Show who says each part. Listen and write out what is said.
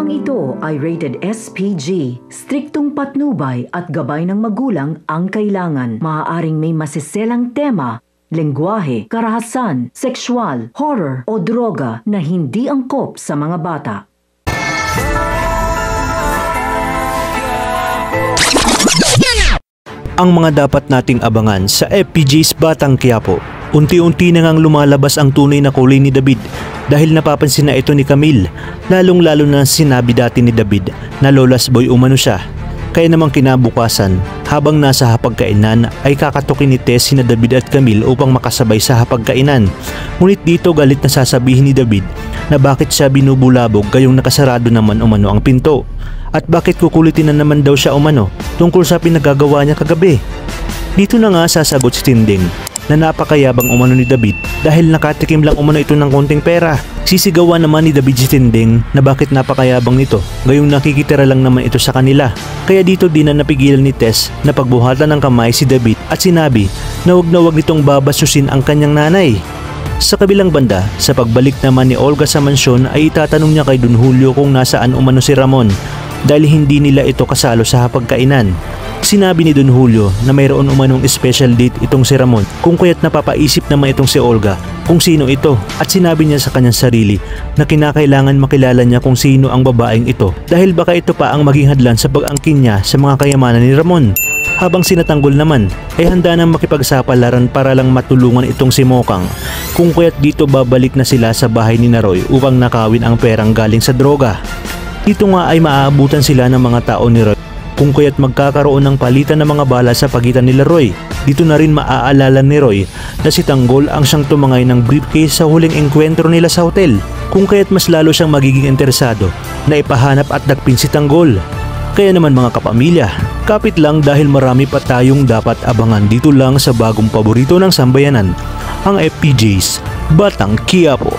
Speaker 1: Programang ito ay rated SPG. Striktong patnubay at gabay ng magulang ang kailangan. Maaaring may masiselang tema, lengguwahe, karahasan, sexual, horror o droga na hindi angkop sa mga bata.
Speaker 2: Ang mga dapat nating abangan sa FPG's Batang Quiapo. Unti-unti na ngang lumalabas ang tunay na kulay ni David dahil napapansin na ito ni Camille, lalong-lalo na sinabi dati ni David na lolas boy umano siya. Kaya namang kinabukasan, habang nasa hapagkainan ay kakatukin ni Tess sina David at Camille upang makasabay sa hapagkainan. Ngunit dito galit na sasabihin ni David na bakit siya binubulabog gayong nakasarado naman umano ang pinto. At bakit kukulitin na naman daw siya umano tungkol sa pinagagawa niya kagabi. Dito na nga sasagot si Tinding na napakayabang umano ni David dahil nakatikim lang umano ito ng konting pera. Sisigawan naman ni David si Tinding na bakit napakayabang nito gayong nakikitira lang naman ito sa kanila. Kaya dito din na napigilan ni Tess na pagbuhatan ng kamay si David at sinabi na wag nitong babasusin ang kanyang nanay. Sa kabilang banda, sa pagbalik naman ni Olga sa mansyon ay itatanong niya kay Don Julio kung nasaan umano si Ramon dahil hindi nila ito kasalo sa hapagkainan. Sinabi ni Don Julio na mayroon umanong special date itong si Ramon kung kaya't napapaisip naman itong si Olga kung sino ito at sinabi niya sa kanyang sarili na kinakailangan makilala niya kung sino ang babaeng ito dahil baka ito pa ang maging hadlan sa pag-angkin niya sa mga kayamanan ni Ramon. Habang sinatanggol naman ay handa nang makipagsapalaran para lang matulungan itong si Mokang kung kaya't dito babalik na sila sa bahay ni Roy upang nakawin ang perang galing sa droga. Dito nga ay maaabutan sila ng mga tao ni Roy kung kaya't magkakaroon ng palitan ng mga bala sa pagitan nila Roy. Dito na rin maaalala ni Roy na si Tanggol ang siyang tumangay ng briefcase sa huling engkwentro nila sa hotel kung kaya't mas lalo siyang magiging interesado na ipahanap at dakpin si Tanggol. Kaya naman mga kapamilya, kapit lang dahil marami pa tayong dapat abangan dito lang sa bagong paborito ng sambayanan, ang FPJ's Batang Quiapo.